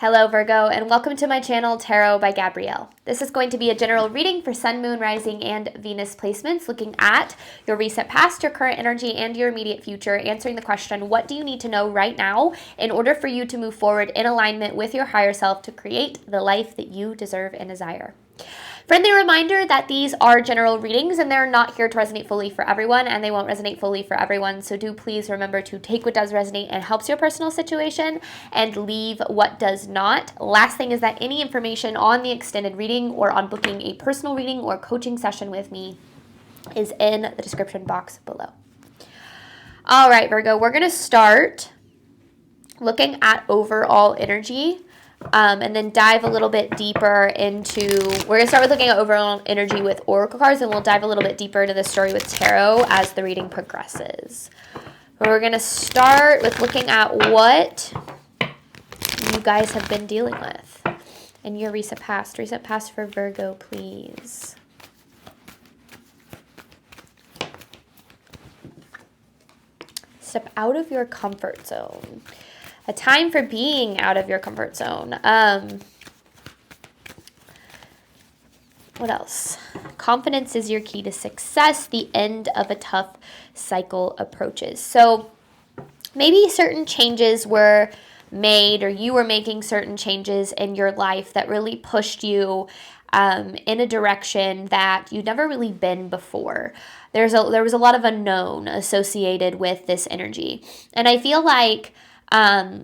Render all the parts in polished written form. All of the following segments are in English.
Hello Virgo, and welcome to my channel Tarot by Gabrielle. This is going to be a general reading for Sun, Moon, Rising, and Venus placements, looking at your recent past, your current energy, and your immediate future, answering the question, what do you need to know right now in order for you to move forward in alignment with your higher self to create the life that you deserve and desire? Friendly reminder that these are general readings and they're not here to resonate fully for everyone, and they won't resonate fully for everyone. So do please remember to take what does resonate and helps your personal situation and leave what does not. Last thing is that any information on the extended reading or on booking a personal reading or coaching session with me is in the description box below. All right, Virgo, we're going to start looking at overall energy. And then dive a little bit deeper into, we're going to start with looking at overall energy with oracle cards, and we'll dive a little bit deeper into the story with tarot as the reading progresses. But we're going to start with looking at what you guys have been dealing with in your recent past. Recent past for Virgo, please. Step out of your comfort zone. A time for being out of your comfort zone. What else? Confidence is your key to success. The end of a tough cycle approaches. So maybe certain changes were made, or you were making certain changes in your life that really pushed you in a direction that you'd never really been before. There was a lot of unknown associated with this energy. And I feel like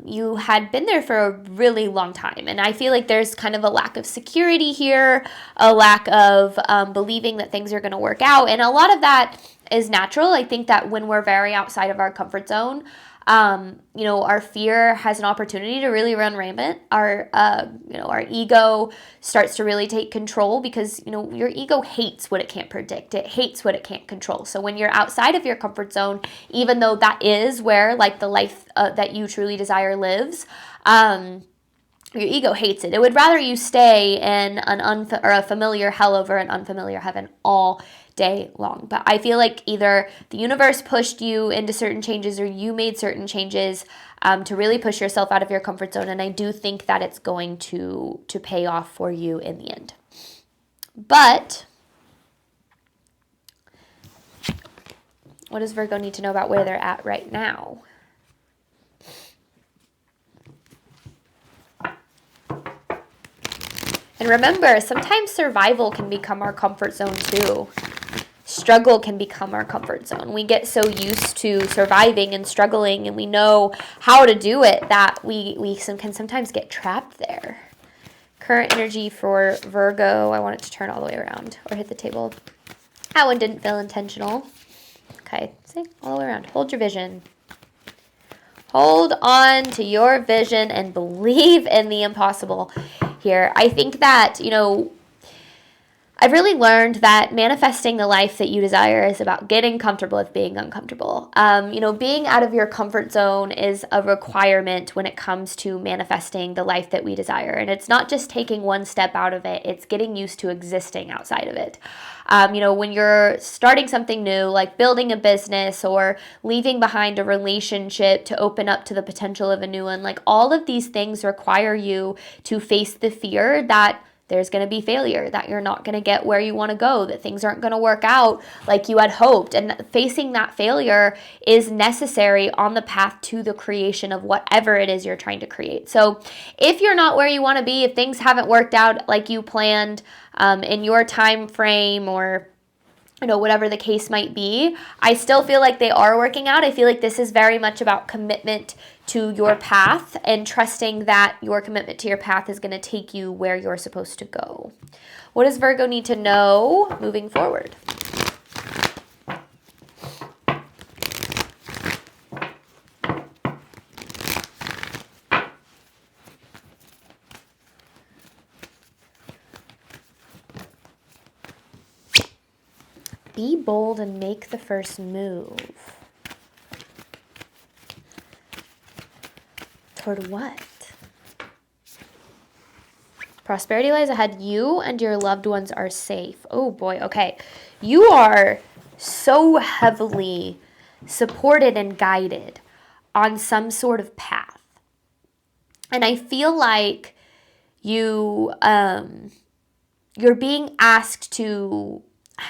you had been there for a really long time. And I feel like there's kind of a lack of security here, a lack of believing that things are going to work out. And a lot of that is natural. I think that when we're very outside of our comfort zone, our fear has an opportunity to really run rampant. Our ego starts to really take control because, your ego hates what it can't predict. It hates what it can't control. So when you're outside of your comfort zone, even though that is where the life that you truly desire lives, your ego hates it. It would rather you stay in a familiar hell over an unfamiliar heaven all day long. But I feel like either the universe pushed you into certain changes or you made certain changes to really push yourself out of your comfort zone. And I do think that it's going to pay off for you in the end. But what does Virgo need to know about where they're at right now? And remember, sometimes survival can become our comfort zone too. Struggle can become our comfort zone. We get so used to surviving and struggling, and we know how to do it, that we can sometimes get trapped there. Current energy for Virgo. I want it to turn all the way around or hit the table. That one didn't feel intentional. Okay, see, all the way around. Hold your vision. Hold on to your vision and believe in the impossible here. I think that, I've really learned that manifesting the life that you desire is about getting comfortable with being uncomfortable. Being out of your comfort zone is a requirement when it comes to manifesting the life that we desire. And it's not just taking one step out of it, it's getting used to existing outside of it. When you're starting something new, like building a business or leaving behind a relationship to open up to the potential of a new one, like all of these things require you to face the fear that there's going to be failure, that you're not going to get where you want to go, that things aren't going to work out like you had hoped. And facing that failure is necessary on the path to the creation of whatever it is you're trying to create. So if you're not where you want to be, if things haven't worked out like you planned in your time frame, or whatever the case might be, I still feel like they are working out. I feel like this is very much about commitment to your path and trusting that your commitment to your path is going to take you where you're supposed to go. What does Virgo need to know moving forward? Be bold and make the first move. Toward what? Prosperity lies ahead. You and your loved ones are safe. Oh boy, okay. You are so heavily supported and guided on some sort of path. And I feel like you're being asked to,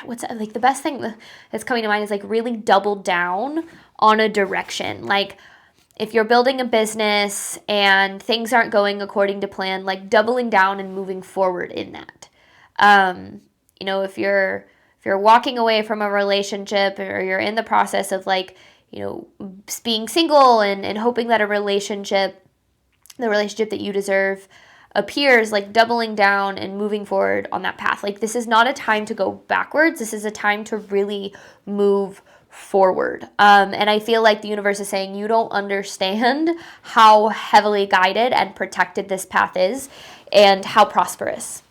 like the best thing that's coming to mind is like really double down on a direction. Like if you're building a business and things aren't going according to plan, like doubling down and moving forward in that. You know, if you're walking away from a relationship, or you're in the process of like, you know, being single and hoping that the relationship that you deserve appears, like doubling down and moving forward on that path. Like this is not a time to go backwards. This is a time to really move forward. And I feel like the universe is saying you don't understand how heavily guided and protected this path is and how prosperous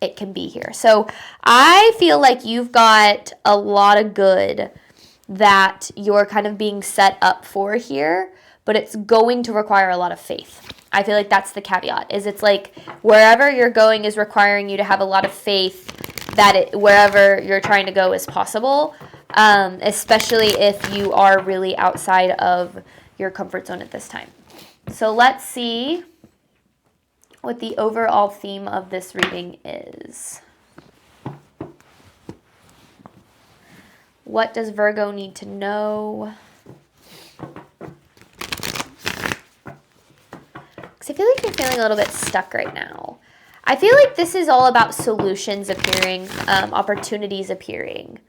it can be here. So I feel like you've got a lot of good that you're kind of being set up for here, but it's going to require a lot of faith. I feel like that's the caveat, is it's like wherever you're going is requiring you to have a lot of faith that wherever you're trying to go is possible, especially if you are really outside of your comfort zone at this time. So let's see what the overall theme of this reading is. What does Virgo need to know? Because I feel like you're feeling a little bit stuck right now. I feel like this is all about solutions appearing, opportunities appearing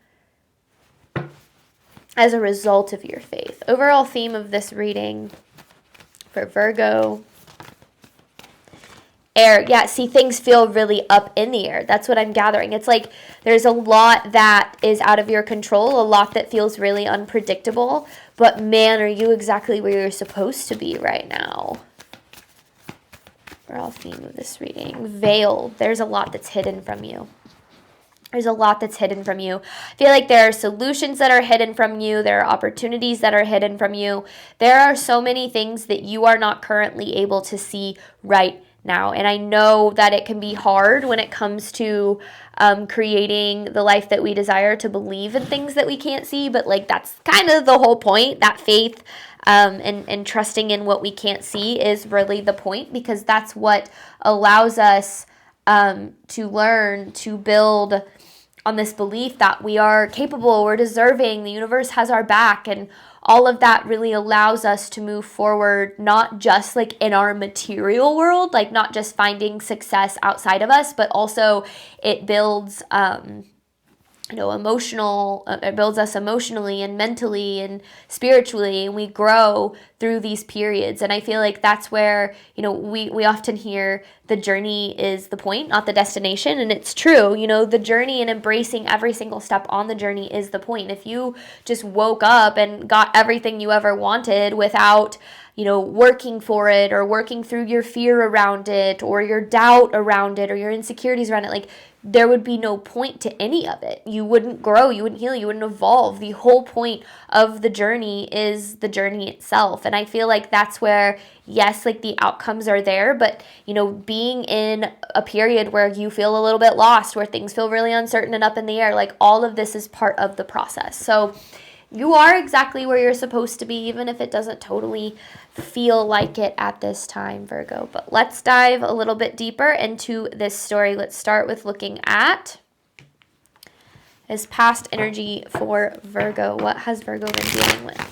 as a result of your faith. Overall theme of this reading for Virgo. Air. Yeah, see, things feel really up in the air. That's what I'm gathering. It's like there's a lot that is out of your control, a lot that feels really unpredictable, but man, are you exactly where you're supposed to be right now. Overall theme of this reading. Veiled. There's a lot that's hidden from you. There's a lot that's hidden from you. I feel like there are solutions that are hidden from you. There are opportunities that are hidden from you. There are so many things that you are not currently able to see right now. And I know that it can be hard when it comes to creating the life that we desire, to believe in things that we can't see, but like that's kind of the whole point. That faith and trusting in what we can't see is really the point, because that's what allows us to learn to build on this belief that we are capable, we're deserving, the universe has our back, and all of that really allows us to move forward, not just like in our material world, like not just finding success outside of us, but also it builds it builds us emotionally and mentally and spiritually, and we grow through these periods. And I feel like that's where, we often hear the journey is the point, not the destination. And it's true, the journey and embracing every single step on the journey is the point. If you just woke up and got everything you ever wanted without working for it, or working through your fear around it, or your doubt around it, or your insecurities around it, like there would be no point to any of it. You wouldn't grow, you wouldn't heal, you wouldn't evolve. The whole point of the journey is the journey itself. And I feel like that's where, yes, like the outcomes are there, but being in a period where you feel a little bit lost, where things feel really uncertain and up in the air, like all of this is part of the process. So you are exactly where you're supposed to be, even if it doesn't totally feel like it at this time, Virgo. But let's dive a little bit deeper into this story. Let's start with looking at this past energy for Virgo. What has Virgo been dealing with?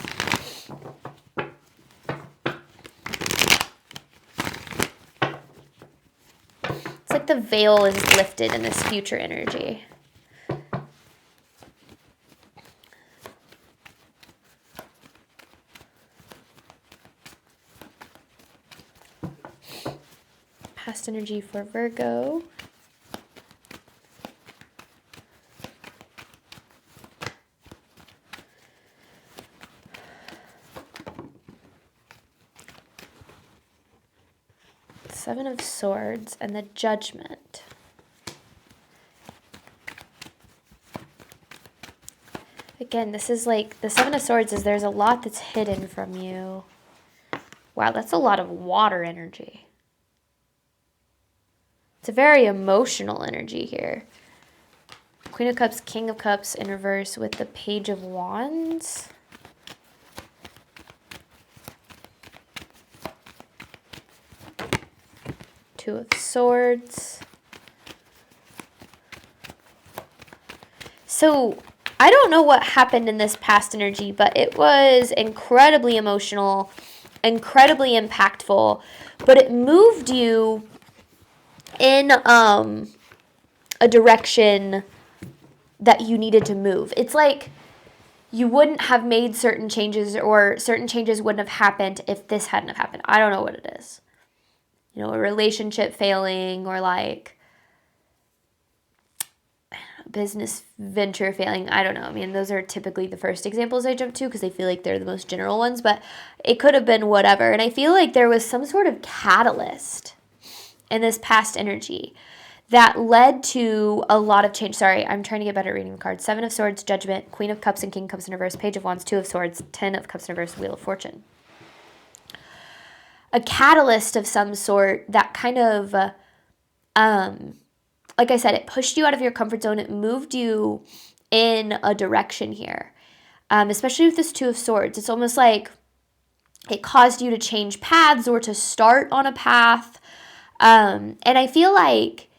It's like the veil is lifted in this future energy. Past energy for Virgo. Seven of Swords and the Judgment. Again, this is like the Seven of Swords is there's a lot that's hidden from you. Wow, that's a lot of water energy. It's a very emotional energy here. Queen of Cups, King of Cups in reverse with the Page of Wands. Two of Swords. So I don't know what happened in this past energy, but it was incredibly emotional, incredibly impactful, but it moved you in a direction that you needed to move. It's like you wouldn't have made certain changes, or certain changes wouldn't have happened if this hadn't have happened. I don't know what it is. You know, a relationship failing, or like business venture failing. I don't know. I mean, those are typically the first examples I jump to because I feel like they're the most general ones, but it could have been whatever. And I feel like there was some sort of catalyst in this past energy that led to a lot of change. Sorry, I'm trying to get better at reading the cards. Seven of Swords, Judgment, Queen of Cups and King of Cups in reverse, Page of Wands, Two of Swords, 10 of Cups in reverse, Wheel of Fortune. A catalyst of some sort that kind of, like I said, it pushed you out of your comfort zone. It moved you in a direction here, especially with this Two of Swords. It's almost like it caused you to change paths or to start on a path. And I feel like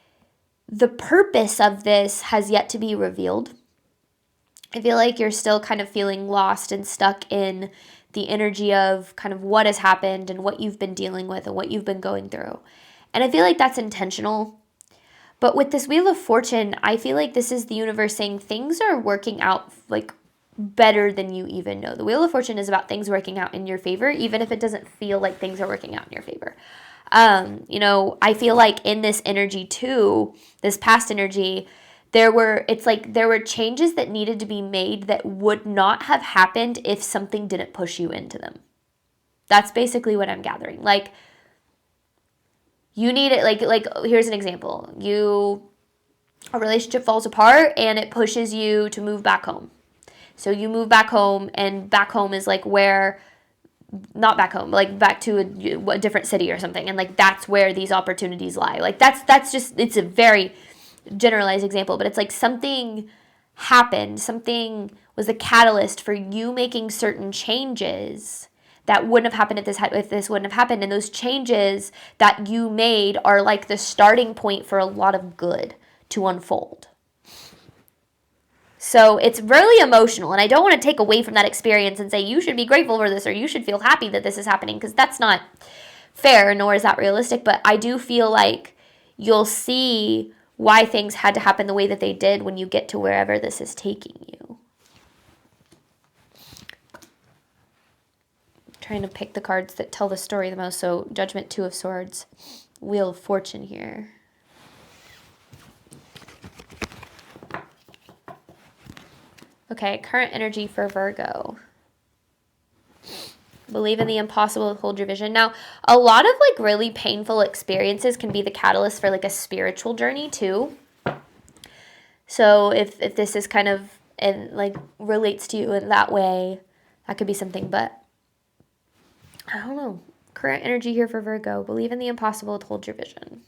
the purpose of this has yet to be revealed. I feel like you're still kind of feeling lost and stuck in the energy of kind of what has happened and what you've been dealing with and what you've been going through. And I feel like that's intentional. But with this Wheel of Fortune, I feel like this is the universe saying things are working out like better than you even know. The Wheel of Fortune is about things working out in your favor, even if it doesn't feel like things are working out in your favor. You know, I feel like in this energy too, this past energy, there were changes that needed to be made that would not have happened if something didn't push you into them. That's basically what I'm gathering. Like, you need it, like here's an example. A relationship falls apart and it pushes you to move back home. So you move back home, and back home is like where, not back home, like back to a different city or something. And like, that's where these opportunities lie. Like that's just, it's a very generalized example, but it's like something happened. Something was a catalyst for you making certain changes that wouldn't have happened if this wouldn't have happened. And those changes that you made are like the starting point for a lot of good to unfold. So it's really emotional, and I don't want to take away from that experience and say you should be grateful for this or you should feel happy that this is happening, because that's not fair, nor is that realistic. But I do feel like you'll see why things had to happen the way that they did when you get to wherever this is taking you. I'm trying to pick the cards that tell the story the most. So Judgment, Two of Swords, Wheel of Fortune here. Okay, current energy for Virgo. Believe in the impossible, hold your vision. Now, a lot of like really painful experiences can be the catalyst for like a spiritual journey too. So if this is kind of, and like relates to you in that way, that could be something. But I don't know. Current energy here for Virgo. Believe in the impossible, hold your vision.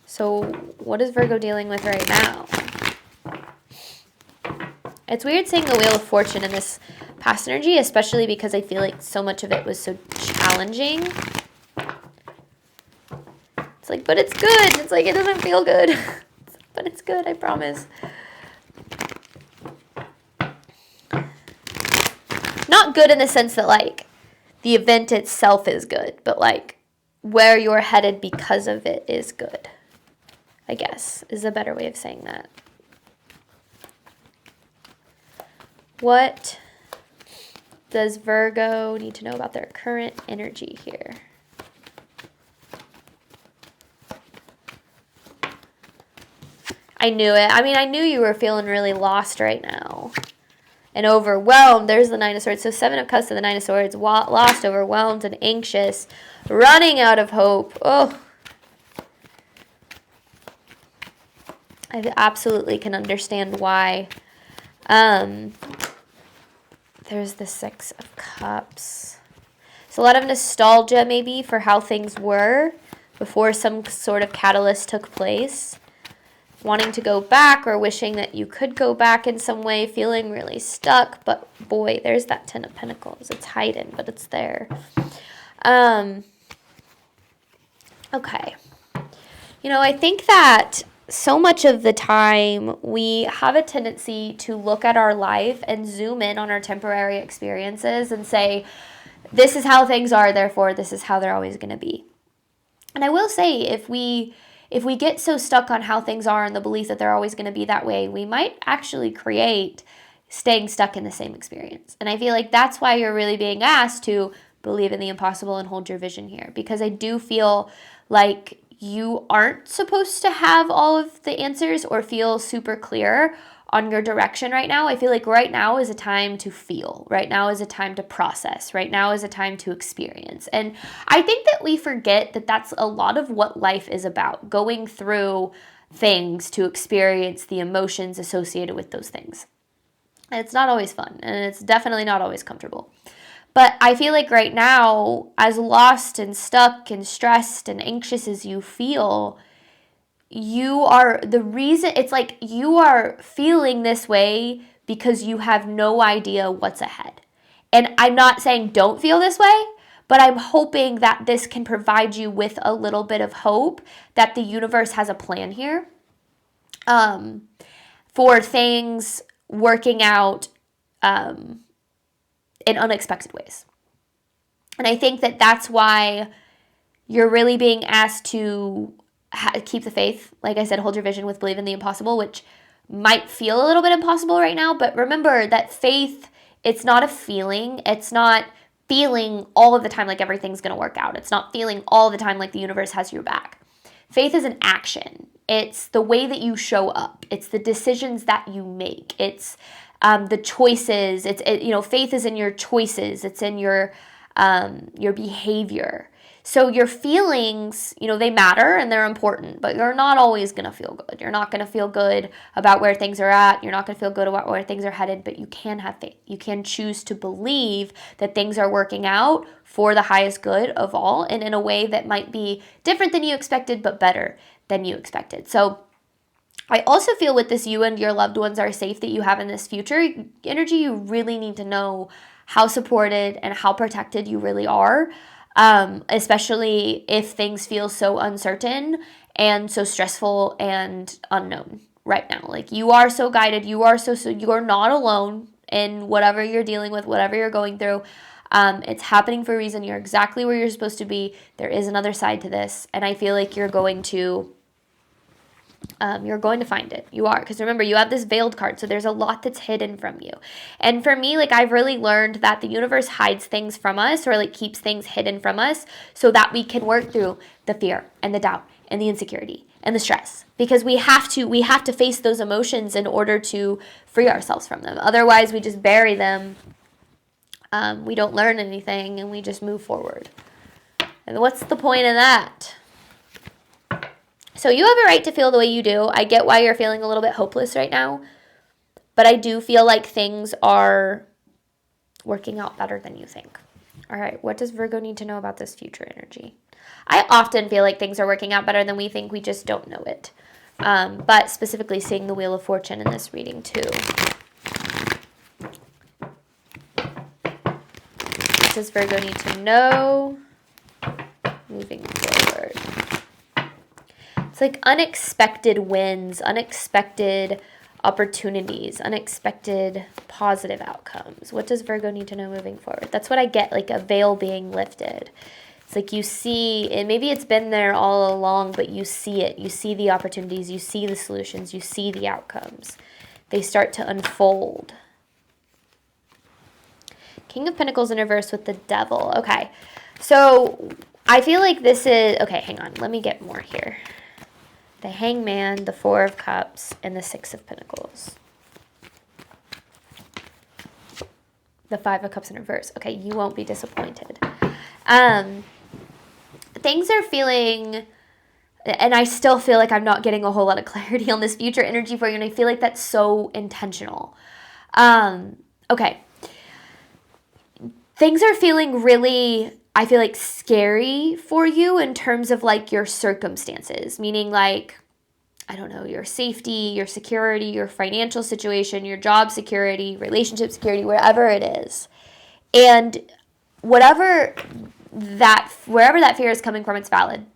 So what is Virgo dealing with right now? It's weird seeing the Wheel of Fortune in this past energy, especially because I feel like so much of it was so challenging. It's like, but it's good. It's like, it doesn't feel good. But it's good, I promise. Not good in the sense that, like, the event itself is good, but, like, where you're headed because of it is good, I guess, is a better way of saying that. What does Virgo need to know about their current energy here? I knew it. I mean, I knew you were feeling really lost right now and overwhelmed. There's the Nine of Swords. So Seven of Cups to the Nine of Swords. Lost, overwhelmed, and anxious. Running out of hope. Oh. I absolutely can understand why. There's the Six of Cups. So a lot of nostalgia maybe for how things were before some sort of catalyst took place. Wanting to go back or wishing that you could go back in some way, feeling really stuck. But boy, there's that Ten of Pentacles. It's hidden, but it's there. Okay. I think that so much of the time we have a tendency to look at our life and zoom in on our temporary experiences and say, this is how things are, therefore this is how they're always going to be. And I will say, if we get so stuck on how things are and the belief that they're always going to be that way, we might actually create staying stuck in the same experience. And I feel like that's why you're really being asked to believe in the impossible and hold your vision here, because I do feel like you aren't supposed to have all of the answers or feel super clear on your direction right now. I feel like right now is a time to feel. Right now is a time to process. Right now is a time to experience. And I think that we forget that that's a lot of what life is about, going through things to experience the emotions associated with those things. And it's not always fun, and it's definitely not always comfortable. But I feel like right now, as lost and stuck and stressed and anxious as you feel, you are the reason. It's like you are feeling this way because you have no idea what's ahead. And I'm not saying don't feel this way, but I'm hoping that this can provide you with a little bit of hope that the universe has a plan here, for things working out in unexpected ways. And I think that that's why you're really being asked to keep the faith. Like I said, hold your vision with believe in the impossible, which might feel a little bit impossible right now. But remember that faith, it's not a feeling. It's not feeling all of the time like everything's going to work out. It's not feeling all the time like the universe has your back. Faith is an action. It's the way that you show up. It's the decisions that you make. It's the choices. Faith is in your choices. It's in your behavior. So your feelings, they matter and they're important, but you're not always going to feel good. You're not going to feel good about where things are at. You're not going to feel good about where things are headed, but you can have faith. You can choose to believe that things are working out for the highest good of all and in a way that might be different than you expected, but better than you expected. So I also feel with this, you and your loved ones are safe that you have in this future energy. You really need to know how supported and how protected you really are. Especially if things feel so uncertain and so stressful and unknown right now. Like you are so guided, you are not alone in whatever you're dealing with, whatever you're going through. It's happening for a reason. You're exactly where you're supposed to be. There is another side to this, and I feel like you're going to find it. You are. Because remember, you have this veiled card. So there's a lot that's hidden from you. And for me, I've really learned that the universe hides things from us or keeps things hidden from us so that we can work through the fear and the doubt and the insecurity and the stress. Because we have to face those emotions in order to free ourselves from them. Otherwise, we just bury them. We don't learn anything and we just move forward. And what's the point of that? So you have a right to feel the way you do. I get why you're feeling a little bit hopeless right now, but I do feel like things are working out better than you think. All right, what does Virgo need to know about this future energy? I often feel like things are working out better than we think. We just don't know it. But specifically seeing the Wheel of Fortune in this reading too. What does Virgo need to know moving forward? It's unexpected wins, unexpected opportunities, unexpected positive outcomes. What does Virgo need to know moving forward? That's what I get, a veil being lifted. It's you see, and maybe it's been there all along, but you see it. You see the opportunities, you see the solutions, you see the outcomes. They start to unfold. King of Pentacles in reverse with the Devil. Okay, so I feel like this is, okay, hang on, let me get more here. The Hangman, the Four of Cups, and the Six of Pentacles. The Five of Cups in reverse. Okay, you won't be disappointed. Things are feeling, and I still feel like I'm not getting a whole lot of clarity on this future energy for you, and I feel like that's so intentional. Okay. Things are feeling really, I feel scary for you in terms of your circumstances, meaning I don't know, your safety, your security, your financial situation, your job security, relationship security, wherever it is. And wherever that fear is coming from, it's valid.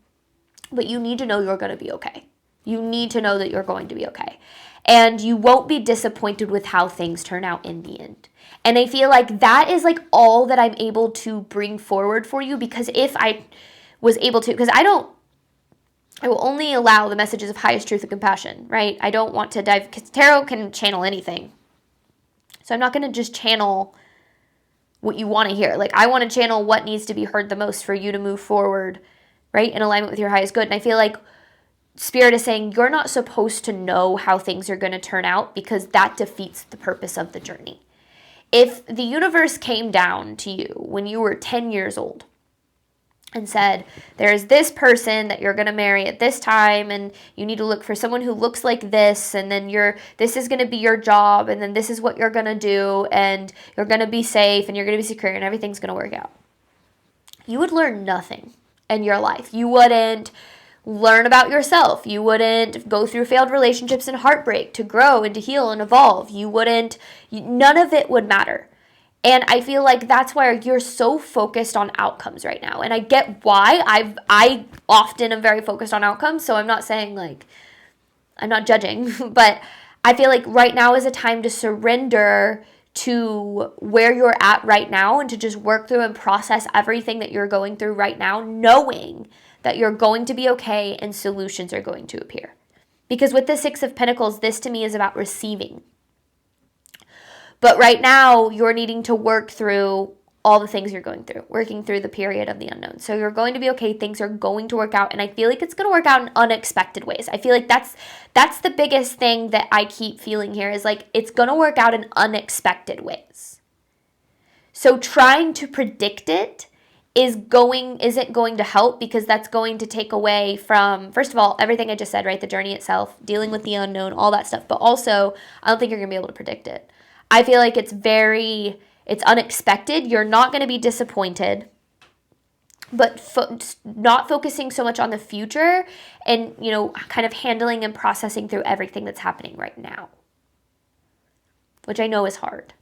But you need to know you're going to be okay. You need to know that you're going to be okay. And you won't be disappointed with how things turn out in the end. And I feel like that is like all that I'm able to bring forward for you, because if I was able to, because I will only allow the messages of highest truth and compassion, right? I don't want to dive, because tarot can channel anything. So I'm not going to just channel what you want to hear. Like, I want to channel what needs to be heard the most for you to move forward, right, in alignment with your highest good. And I feel like Spirit is saying you're not supposed to know how things are going to turn out, because that defeats the purpose of the journey. If the universe came down to you when you were 10 years old and said, there's this person that you're going to marry at this time, and you need to look for someone who looks like this, and then this is going to be your job, and then this is what you're going to do, and you're going to be safe, and you're going to be secure, and everything's going to work out, you would learn nothing in your life. You wouldn't learn about yourself. You wouldn't go through failed relationships and heartbreak to grow and to heal and evolve. None of it would matter. And I feel like that's why you're so focused on outcomes right now. And I get why. I often am very focused on outcomes, so I'm not saying, like, I'm not judging, but I feel like right now is a time to surrender to where you're at right now, and to just work through and process everything that you're going through right now, knowing that you're going to be okay and solutions are going to appear. Because with the Six of Pentacles, this to me is about receiving. But right now, you're needing to work through all the things you're going through, working through the period of the unknown. So you're going to be okay. Things are going to work out. And I feel like it's going to work out in unexpected ways. I feel like that's the biggest thing that I keep feeling here, is like, it's going to work out in unexpected ways. So trying to predict it isn't going to help, because that's going to take away from, first of all, everything I just said, right? The journey itself, dealing with the unknown, all that stuff. But also, I don't think you're going to be able to predict it. I feel like it's unexpected. You're not going to be disappointed, but not focusing so much on the future, and, kind of handling and processing through everything that's happening right now, which I know is hard.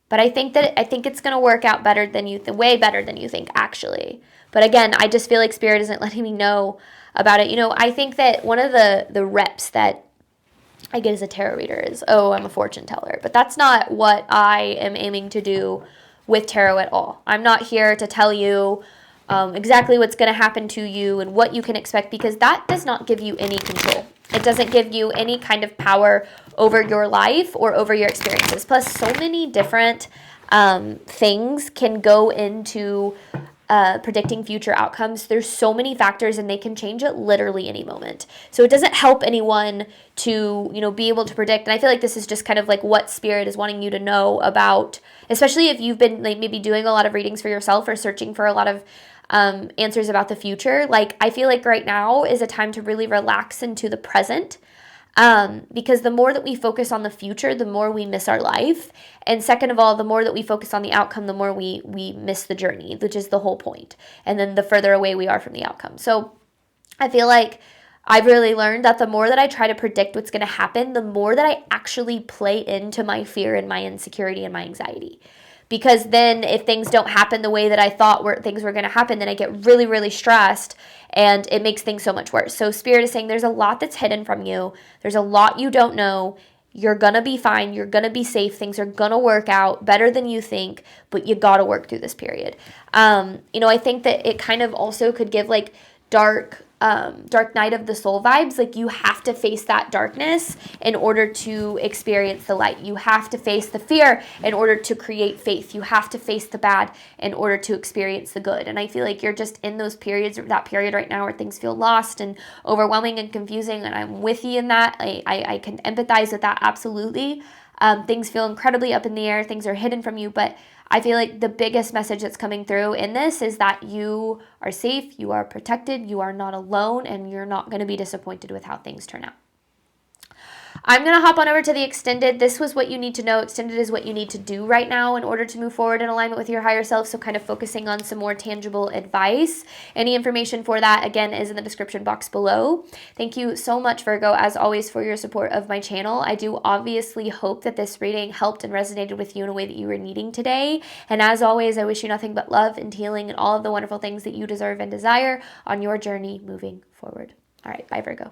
But I think it's going to work out better than way better than you think, actually. But again, I just feel like Spirit isn't letting me know about it. I think that one of the reps that I get as a tarot reader is, I'm a fortune teller. But that's not what I am aiming to do with tarot at all. I'm not here to tell you exactly what's going to happen to you and what you can expect, because that does not give you any control. It doesn't give you any kind of power over your life or over your experiences. Plus, so many different things can go into predicting future outcomes. There's so many factors, and they can change at literally any moment. So it doesn't help anyone to, be able to predict. And I feel like this is just kind of like what Spirit is wanting you to know about, especially if you've been like maybe doing a lot of readings for yourself or searching for a lot of answers about the future. Like, I feel like right now is a time to really relax into the present. Because the more that we focus on the future, the more we miss our life. And second of all, the more that we focus on the outcome, the more we miss the journey, which is the whole point. And then the further away we are from the outcome. So I feel like I've really learned that the more that I try to predict what's going to happen, the more that I actually play into my fear and my insecurity and my anxiety. Because then if things don't happen the way that I thought things were going to happen, then I get really, really stressed, and it makes things so much worse. So Spirit is saying there's a lot that's hidden from you. There's a lot you don't know. You're going to be fine. You're going to be safe. Things are going to work out better than you think, but you got to work through this period. I think that it kind of also could give like dark night of the soul vibes. Like, you have to face that darkness in order to experience the light. You have to face the fear in order to create faith. You have to face the bad in order to experience the good. And I feel like you're just in that period right now where things feel lost and overwhelming and confusing. And I'm with you in that. I can empathize with that. Absolutely. Things feel incredibly up in the air. Things are hidden from you, but I feel like the biggest message that's coming through in this is that you are safe, you are protected, you are not alone, and you're not going to be disappointed with how things turn out. I'm going to hop on over to the extended. This was what you need to know. Extended is what you need to do right now in order to move forward in alignment with your higher self. So kind of focusing on some more tangible advice. Any information for that, again, is in the description box below. Thank you so much, Virgo, as always, for your support of my channel. I do obviously hope that this reading helped and resonated with you in a way that you were needing today. And as always, I wish you nothing but love and healing and all of the wonderful things that you deserve and desire on your journey moving forward. All right, bye, Virgo.